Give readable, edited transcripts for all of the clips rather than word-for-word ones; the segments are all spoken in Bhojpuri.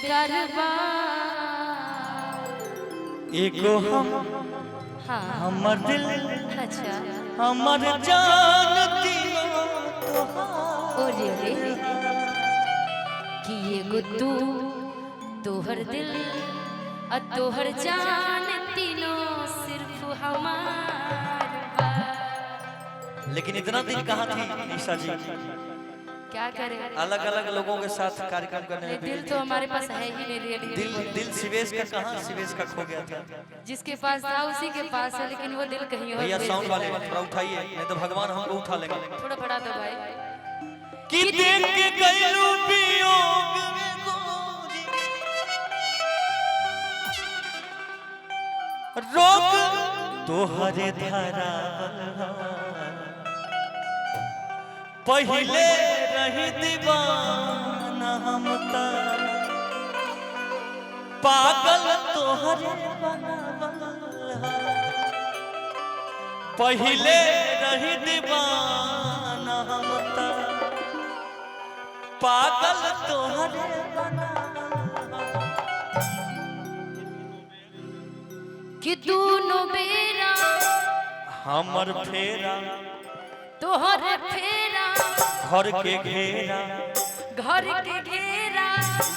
बेकार बा एगो हम हाँ हमर दिल अच्छा हमर जान दिलो तोहार ओ रे कि एगो तू तोहर दिल और तोहर जान तीनों सिर्फ हमार बा। लेकिन इतना दिन कहाँ थी निशा जी? क्या करें, अलग अलग लोगों के साथ कार्यक्रम करने में दिल तो हमारे पास है ही नहीं रियली। दिल सिवेश का कहाँ? सिवेश का खो गया था। जिसके पास था उसी के पास है, लेकिन वो दिल कहीं और भैया भेज साउंड देता वाले है। थोड़ा उठाइए, नहीं तो भगवान हमको उठा लेंगे। थोड़ा बढ़ा दो भाई। कि देख के गइलू वियोग में गोरी रोक तोहरे धारा पहिले रही दीवाना हम ता पागल तोहरे बनावल पहिले रही दीवाना हम ता पागल तोहरे कि दोनों बेरा हमर फेरा तोहर फेरा घर के घेरा घर के घेरा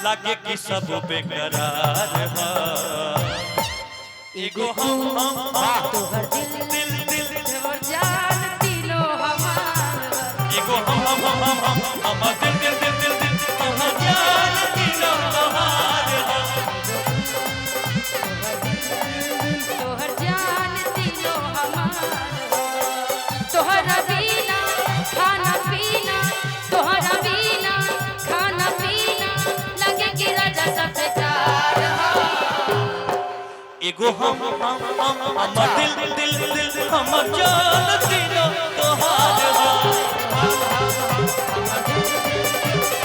लगे कि सब बेकरार है। एगो हम तोहर दिल दिल दिल तोहर जान तीनों हमार बा। एगो हम दिल दिल दिल दिल दिल हमर जान दिलो तोहार है। तोहर जान तीनों हमार बा। तोहरा बिना खाना पीना तोहरा बिना खाना पीना लगे कि राजा सब बेकार हो। एगो हम हमर दिल दिल दिल हमर जान दिलो तोहार है।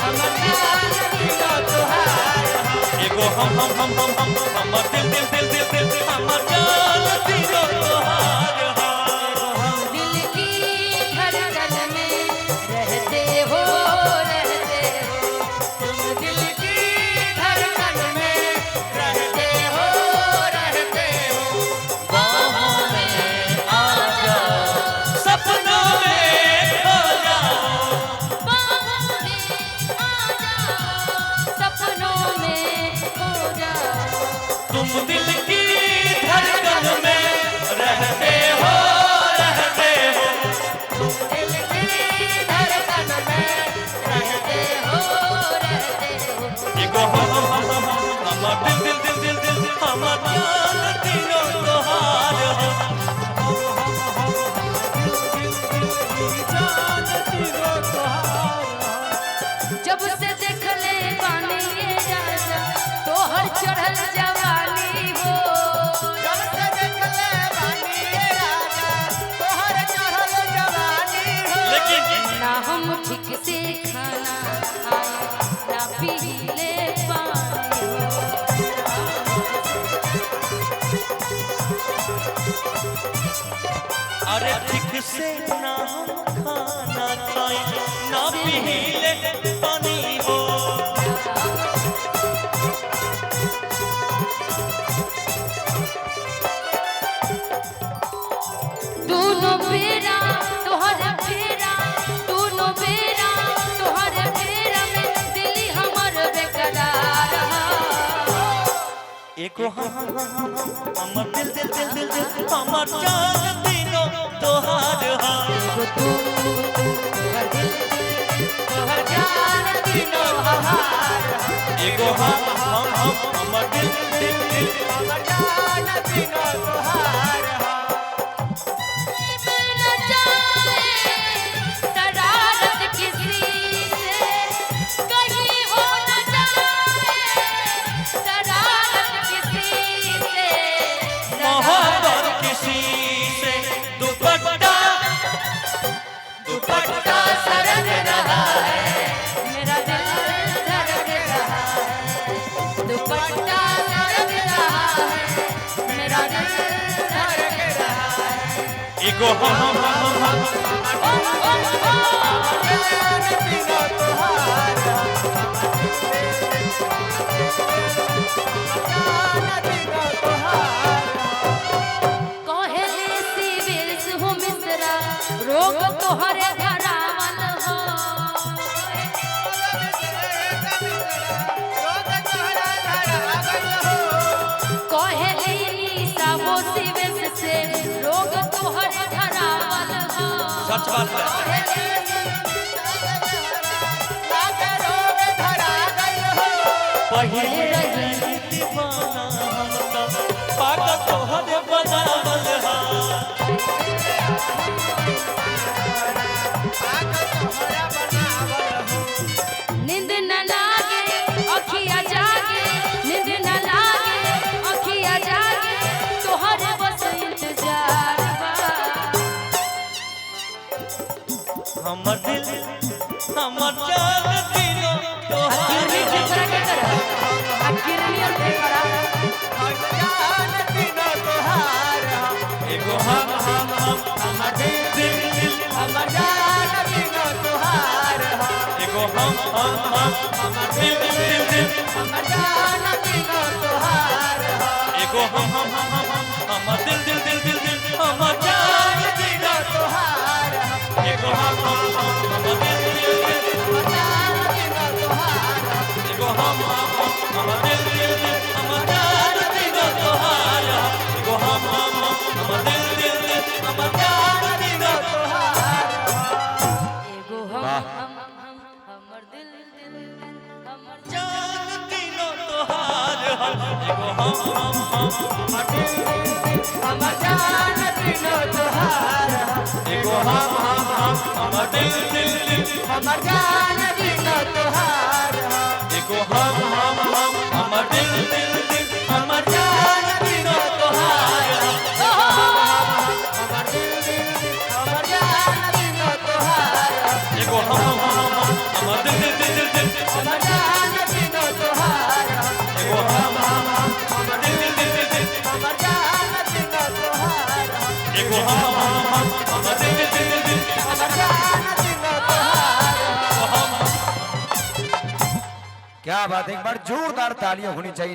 हमर जान तीनों तोहार बा। एगो हम हमर दिल दिल दिल दिल दिल हमर जान दिलो तोहार है। दिल की धड़कन में रहते हो तुम दिल की धड़कन में रहते हो बाहों में आ जाओ सपनों में खो जाओ बाहों में आ जाओ सपनों में खो जाओ तुम दिल की धड़कन में रहते हो दिल की धड़कन में रहते हो एगो हमर दिल दिल दिल दिल दिल हमर जान दिलो तोहार है। जब से देख ले पानी ये राजा तोहर चढ़ल जवानी हो। जब से देख ले बानी ये राजा तोहर चढ़ल जवानी हो। लेकिन ना हम ठीक से खाना खाए ना पी ले पानी हो। अरे ठीक से ना हम खाना खाए ना पी ले पानी हो। दोनों बेरा तोहर फेरा दोनों बेरा तोहर फेरा में दिली हमर बेकरार हो। एगो हमर दिल दिल दिल दिल दिल हमर जान दिलो तोहार है। एगो तू तोहर दिल तोहर जान तीनों हमार बा। एगो हमर दिल दिल दिल हमर जान तीनों तोहार हो। मिल न जाए शरारत किसी से कहीं हो न जाए शरारत किसी से मोहब्बत किसी से दुपट्टा दुपट्टा सरक रहा है मेरा दिल धड़क रहा है। दुपट्टा सरक रहा है मेरा दिल धड़क रहा है। एगो जान तीनों तोहार हो। जान दिनो तोहार कहेले सिविल्स हो मिश्रा रोग तोहरे धरावल हो रोग तोहरा धरावल हो कहेले निशा हो सिविल्स से रोग तोहरे धरावल हो सच बात है लागे रोग धरावल हो पहिले रही दीवाना हम तो पागल तोहरे बनावल हा नींद न लागे अखिया जागे नींद न लागे अखिया जागे तोहरे बस इंतजार बा हमर दिल हमर जान दिनो तोहार गिरनी ठीक करा के कर गिरनी और ठीक करा जान दिनो तोहार एगो हम हमर दिल दिल दिल हमर जान दिनो तोहार एगो हम हमर दिल दिल दिल हमर जान दिनो तोहार एगो हम हमर दिल दिल दिल दिल दिल हमर जान दिनो तोहार एगो हम हमर दिल दिल दिल हमर जान दिनो तोहार एगो हम हमर दिल दिल दिल हमर जान दिनो तोहार एगो हम हमर दिल दिल दिल हमर जान दिनो तोहार एगो हमर दिल दिल हमर जान दिनो तोहार एगो हम हमर जान दिनो तोहार एगो हम हमर दिल दिल दिल हमर जान दिनो तोहार एगो हम हमर दिल दिल दिल हमर जान दिनो तोहार हमर जान दिनो तोहार एगो हम हमर दिल दिल दिल दिल हमर जान दिनो तोहार एगो हम हमर दिल दिल दिल दिल हमर जान दिनो तोहार एगो हम हमर दिल दिल दिल दिल हमर जान दिनो तोहार हम क्या बात है, एक बार जोरदार तालियां होनी चाहिए।